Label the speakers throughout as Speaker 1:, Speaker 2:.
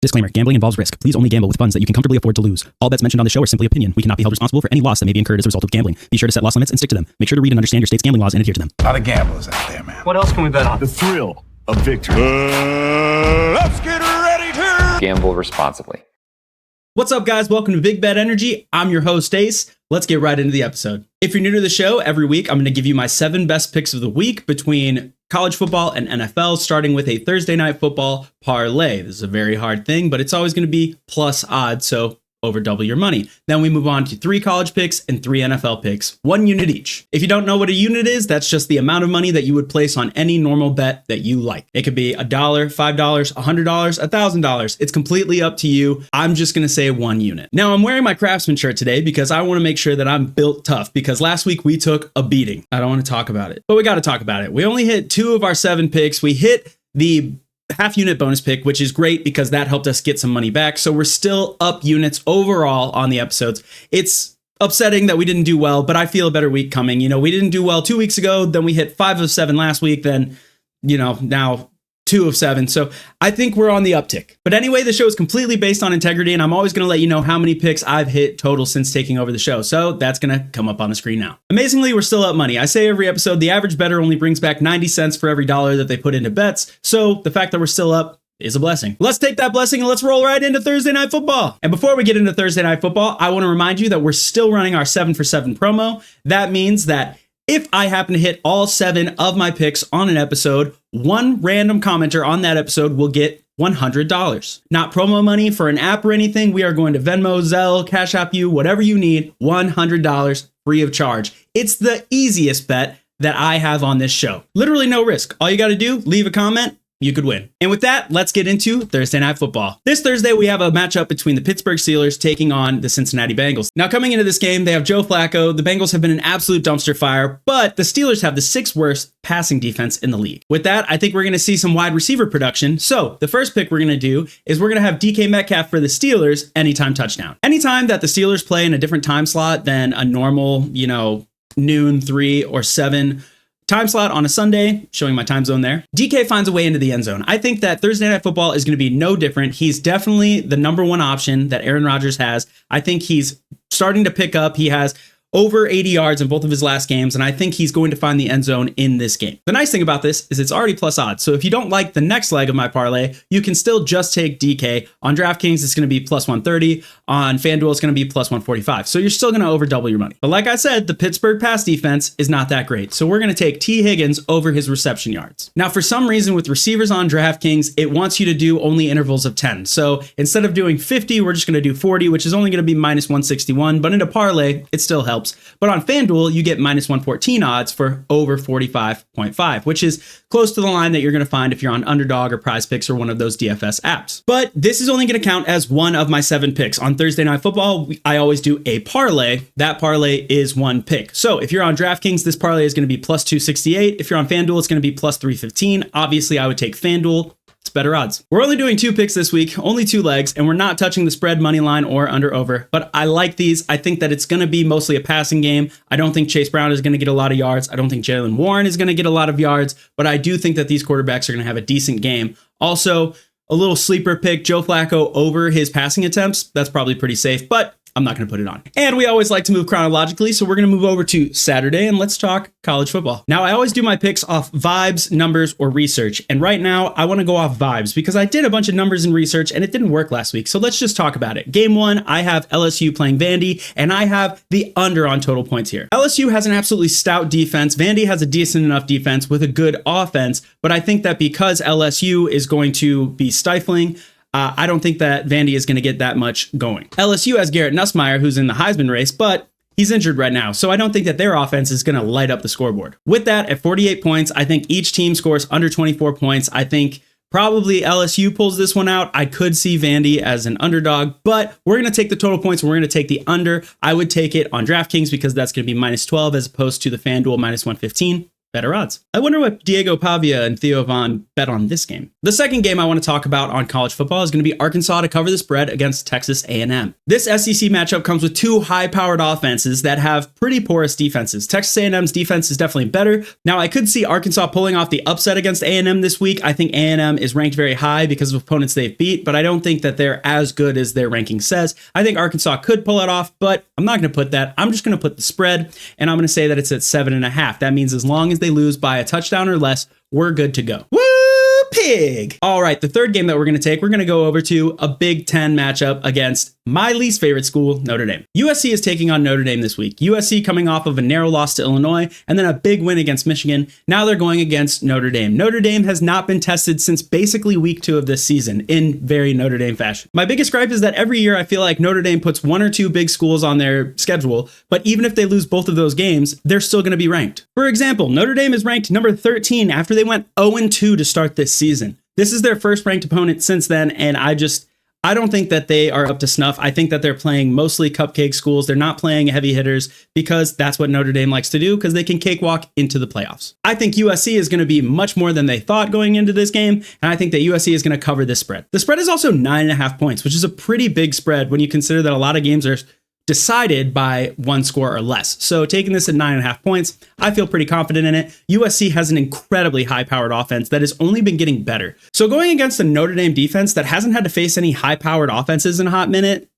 Speaker 1: Disclaimer, gambling involves risk. Please only gamble with funds that you can comfortably afford to lose. All bets mentioned on the show are simply opinion. We cannot be held responsible for any loss that may be incurred as a result of gambling. Be sure to set loss limits and stick to them. Make sure to read and understand your state's gambling laws and adhere to them.
Speaker 2: A lot of gamblers out there, man.
Speaker 3: What else can we bet on?
Speaker 4: The thrill of victory.
Speaker 2: Let's get ready to
Speaker 5: gamble responsibly.
Speaker 6: What's up, guys? Welcome to Big Bet Energy. I'm your host, Ace. Let's get right into the episode. If you're new to the show, every week I'm going to give you my 7 best picks of the week between college football and NFL, starting with a Thursday night football parlay. This is a very hard thing, but it's always going to be plus odds, so over double your money. Then we move on to 3 college picks and 3 NFL picks, 1 unit each. If you don't know what a unit is, that's just the amount of money that you would place on any normal bet that you like. It could be $1, $5, $100, $1,000. It's completely up to you. I'm just going to say 1 unit. Now, I'm wearing my Craftsman shirt today because I want to make sure that I'm built tough, because last week we took a beating. I don't want to talk about it, but we got to talk about it. We only hit 2 of our 7 picks. We hit the half unit bonus pick, which is great because that helped us get some money back. So we're still up units overall on the episodes. It's upsetting that we didn't do well, but I feel a better week coming. We didn't do well 2 weeks ago. Then we hit 5 of 7 last week. Then, now 2 of 7. So I think we're on the uptick. But anyway, the show is completely based on integrity, and I'm always going to let you know how many picks I've hit total since taking over the show. So that's going to come up on the screen now. Amazingly, we're still up money. I say every episode, the average bettor only brings back 90 cents for every dollar that they put into bets. So the fact that we're still up is a blessing. Let's take that blessing and let's roll right into Thursday Night Football. And before we get into Thursday Night Football, I want to remind you that we're still running our 7 for 7 promo. That means that if I happen to hit all 7 of my picks on an episode, 1 random commenter on that episode will get $100. Not promo money for an app or anything. We are going to Venmo, Zelle, Cash App you, whatever you need, $100 free of charge. It's the easiest bet that I have on this show. Literally no risk. All you got to do, leave a comment. You could win. And with that, let's get into Thursday Night Football. This Thursday, we have a matchup between the Pittsburgh Steelers taking on the Cincinnati Bengals. Now, coming into this game, they have Joe Flacco. The Bengals have been an absolute dumpster fire, but the Steelers have the 6th worst passing defense in the league. With that, I think we're going to see some wide receiver production. So the first pick we're going to do is we're going to have DK Metcalf for the Steelers, anytime touchdown. Anytime that the Steelers play in a different time slot than a normal, noon, 3 or 7 time slot on a Sunday, showing my time zone there, DK finds a way into the end zone. I think that Thursday Night Football is going to be no different. He's definitely the number 1 option that Aaron Rodgers has. I think he's starting to pick up. He has over 80 yards in both of his last games, and I think he's going to find the end zone in this game. The nice thing about this is it's already plus odds. So if you don't like the next leg of my parlay, you can still just take DK. On Draftkings, it's going to be plus 130. On FanDuel, it's going to be plus 145. So you're still going to over double your money. But like I said, the Pittsburgh pass defense is not that great. So we're going to take T. Higgins over his reception yards. Now, for some reason with receivers on Draftkings, it wants you to do only intervals of 10. So instead of doing 50, we're just going to do 40, which is only going to be minus 161. But in a parlay, it still helps. But on FanDuel, you get minus 114 odds for over 45.5, which is close to the line that you're going to find if you're on Underdog or Prize Picks or one of those DFS apps. But this is only going to count as 1 of my 7 picks. On Thursday Night Football, I always do a parlay. That parlay is 1 pick. So if you're on Draftkings, this parlay is going to be plus 268. If you're on FanDuel, it's going to be plus 315. Obviously, I would take FanDuel. It's better odds. We're only doing 2 picks this week, only 2 legs, and we're not touching the spread, money line, or under over. But I like these. I think that it's going to be mostly a passing game. I don't think Chase Brown is going to get a lot of yards. I don't think Jalen Warren is going to get a lot of yards, but I do think that these quarterbacks are going to have a decent game. Also, a little sleeper pick, Joe Flacco over his passing attempts. That's probably pretty safe, but I'm not going to put it on. And we always like to move chronologically, so we're going to move over to Saturday and let's talk college football. Now, I always do my picks off vibes, numbers, or research. And right now, I want to go off vibes because I did a bunch of numbers and research and it didn't work last week. So let's just talk about it. Game 1, I have LSU playing Vandy, and I have the under on total points here. LSU has an absolutely stout defense. Vandy has a decent enough defense with a good offense, but I think that because LSU is going to be stifling, I don't think that Vandy is going to get that much going. LSU has Garrett Nussmeier, who's in the Heisman race, but he's injured right now. So I don't think that their offense is going to light up the scoreboard. With that, at 48 points, I think each team scores under 24 points. I think probably LSU pulls this one out. I could see Vandy as an underdog, but we're going to take the total points and we're going to take the under. I would take it on DraftKings because that's going to be minus 12 as opposed to the FanDuel minus 115. better odds. I wonder what Diego Pavia and Theo Vaughn bet on this game. The second game I want to talk about on college football is going to be Arkansas to cover the spread against Texas A&M. This SEC matchup comes with two high-powered offenses that have pretty porous defenses. Texas A&M's defense is definitely better. Now, I could see Arkansas pulling off the upset against A&M this week. I think A&M is ranked very high because of opponents they've beat, but I don't think that they're as good as their ranking says. I think Arkansas could pull it off, but I'm not going to put that. I'm just going to put the spread, and I'm going to say that it's at 7.5. That means as long as they lose by a touchdown or less, we're good to go. Woo, pig! All right, the third game that we're going to take, we're going to go over to a Big Ten matchup against my least favorite school, Notre Dame. USC is taking on Notre Dame this week. USC coming off of a narrow loss to Illinois and then a big win against Michigan. Now they're going against Notre Dame. Notre Dame has not been tested since basically week 2 of this season in very Notre Dame fashion. My biggest gripe is that every year I feel like Notre Dame puts one or two big schools on their schedule, but even if they lose both of those games, they're still going to be ranked. For example, Notre Dame is ranked number 13 after they went 0-2 to start this season. This is their first ranked opponent since then, and I don't think that they are up to snuff. I think that they're playing mostly cupcake schools. They're not playing heavy hitters because that's what Notre Dame likes to do because they can cakewalk into the playoffs. I think USC is going to be much more than they thought going into this game, and I think that USC is going to cover this spread. The spread is also 9.5 points, which is a pretty big spread when you consider that a lot of games are decided by one score or less. So taking this at 9.5 points, I feel pretty confident in it. USC has an incredibly high-powered offense that has only been getting better. So going against a Notre Dame defense that hasn't had to face any high-powered offenses in a hot minute,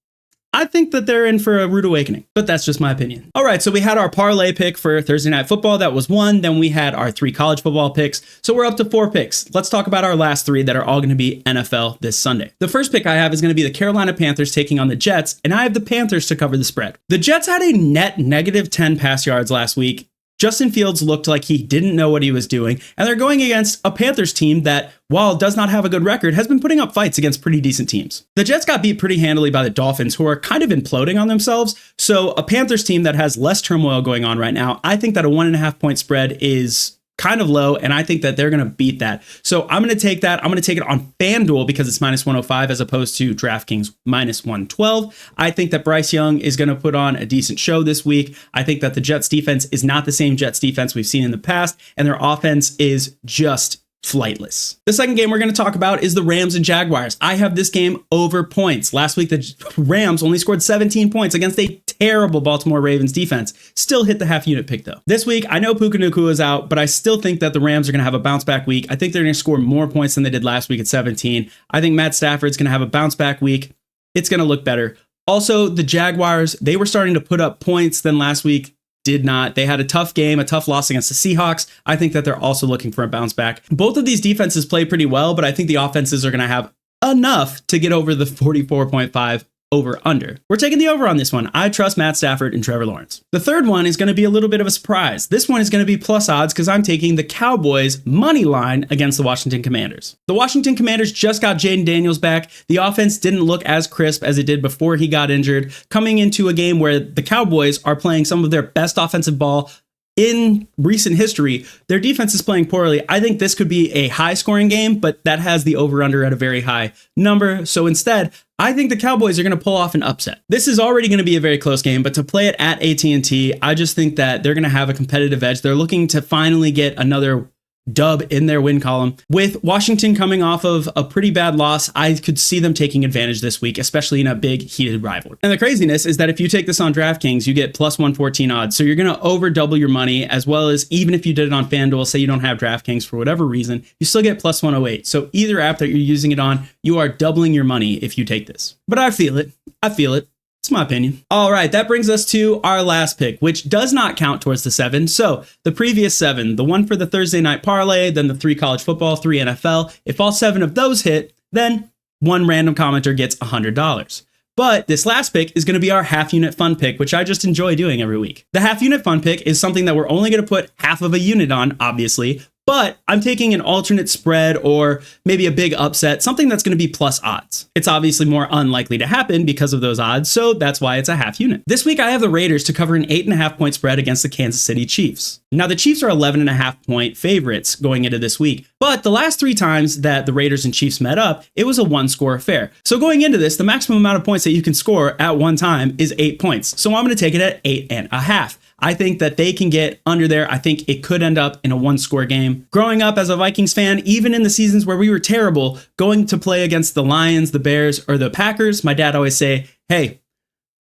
Speaker 6: I think that they're in for a rude awakening, but that's just my opinion. All right, so we had our parlay pick for Thursday Night Football. That was 1. Then we had our 3 college football picks. So we're up to 4 picks. Let's talk about our last 3 that are all going to be NFL this Sunday. The first pick I have is going to be the Carolina Panthers taking on the Jets, and I have the Panthers to cover the spread. The Jets had a net negative 10 pass yards last week. Justin Fields looked like he didn't know what he was doing, and they're going against a Panthers team that, while does not have a good record, has been putting up fights against pretty decent teams. The Jets got beat pretty handily by the Dolphins, who are kind of imploding on themselves, so a Panthers team that has less turmoil going on right now, I think that a 1.5 point spread is kind of low, and I think that they're going to beat that. So I'm going to take that. I'm going to take it on FanDuel because it's minus 105 as opposed to DraftKings minus 112. I think that Bryce Young is going to put on a decent show this week. I think that the Jets defense is not the same Jets defense we've seen in the past, and their offense is just flightless. The second game we're going to talk about is the Rams and Jaguars. I have this game over points. Last week, the Rams only scored 17 points against a terrible Baltimore Ravens defense. Still hit the half unit pick though. This week, I know Puka Nacua is out, but I still think that the Rams are going to have a bounce back week. I think they're going to score more points than they did last week at 17. I think Matt Stafford's going to have a bounce back week. It's going to look better. Also, the Jaguars, they were starting to put up points than last week. Did not. They had a tough game, a tough loss against the Seahawks. I think that they're also looking for a bounce back. Both of these defenses play pretty well, but I think the offenses are going to have enough to get over the 44.5 over under. We're taking the over on this one. I trust Matt Stafford and Trevor Lawrence. The third one is going to be a little bit of a surprise. This one is going to be plus odds because I'm taking the Cowboys money line against the Washington Commanders. The Washington Commanders just got Jaden Daniels back. The offense didn't look as crisp as it did before he got injured, coming into a game where the Cowboys are playing some of their best offensive ball in recent history. Their defense is playing poorly. I think this could be a high scoring game, but that has the over under at a very high number. So instead, I think the Cowboys are going to pull off an upset. This is already going to be a very close game, but to play it at AT&T, I just think that they're going to have a competitive edge. They're looking to finally get another dub in their win column. With Washington coming off of a pretty bad loss, I could see them taking advantage this week, especially in a big heated rivalry. And the craziness is that if you take this on DraftKings, you get plus 114 odds. So you're going to over double your money, as well as even if you did it on FanDuel, say you don't have DraftKings for whatever reason, you still get plus 108. So either app that you're using it on, you are doubling your money if you take this. But I feel it. It's my opinion. All right, that brings us to our last pick, which does not count towards the 7. So the previous 7, the one for the Thursday night parlay, then the 3 college football, 3 NFL. If all 7 of those hit, then one random commenter gets $100. But this last pick is going to be our half unit fun pick, which I just enjoy doing every week. The half unit fun pick is something that we're only going to put half of a unit on, obviously, but I'm taking an alternate spread or maybe a big upset, something that's going to be plus odds. It's obviously more unlikely to happen because of those odds, so that's why it's a half unit. This week, I have the Raiders to cover an 8.5 point spread against the Kansas City Chiefs. Now, the Chiefs are 11.5 point favorites going into this week, but the last 3 times that the Raiders and Chiefs met up, it was a 1-score affair. So going into this, the maximum amount of points that you can score at one time is 8 points. So I'm going to take it at 8.5. I think that they can get under there. I think it could end up in a 1-score game. Growing up as a Vikings fan, even in the seasons where we were terrible, going to play against the Lions, the Bears, or the Packers, my dad always say, hey,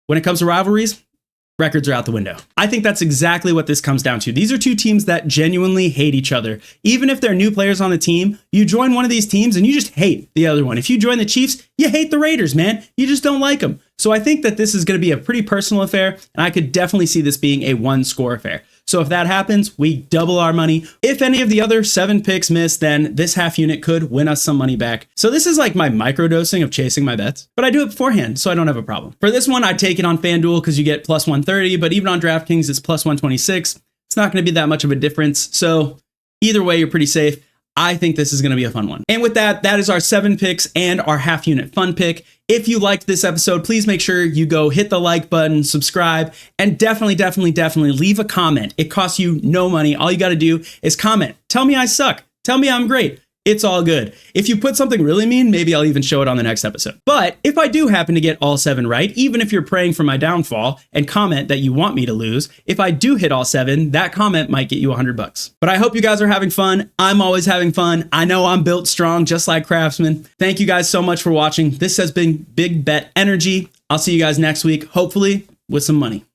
Speaker 6: when it comes to rivalries, records are out the window. I think that's exactly what this comes down to. These are two teams that genuinely hate each other. Even if they're new players on the team, you join one of these teams and you just hate the other one. If you join the Chiefs, you hate the Raiders, man. You just don't like them. So I think that this is going to be a pretty personal affair, and I could definitely see this being a 1-score affair. So if that happens, we double our money. If any of the other 7 picks miss, then this half unit could win us some money back. So this is like my microdosing of chasing my bets, but I do it beforehand, so I don't have a problem. For this one, I'd take it on FanDuel because you get plus 130, but even on Draftkings, it's plus 126. It's not going to be that much of a difference. So either way, you're pretty safe. I think this is going to be a fun one. And with that, that is our 7 picks and our half unit fun pick. If you liked this episode, please make sure you go hit the like button, subscribe, and definitely leave a comment. It costs you no money. All you got to do is comment. Tell me I suck. Tell me I'm great. It's all good. If you put something really mean, maybe I'll even show it on the next episode. But if I do happen to get all 7 right, even if you're praying for my downfall and comment that you want me to lose, if I do hit all 7, that comment might get you $100. But I hope you guys are having fun. I'm always having fun. I know I'm built strong, just like Craftsman. Thank you guys so much for watching. This has been Big Bet Energy. I'll see you guys next week, hopefully with some money.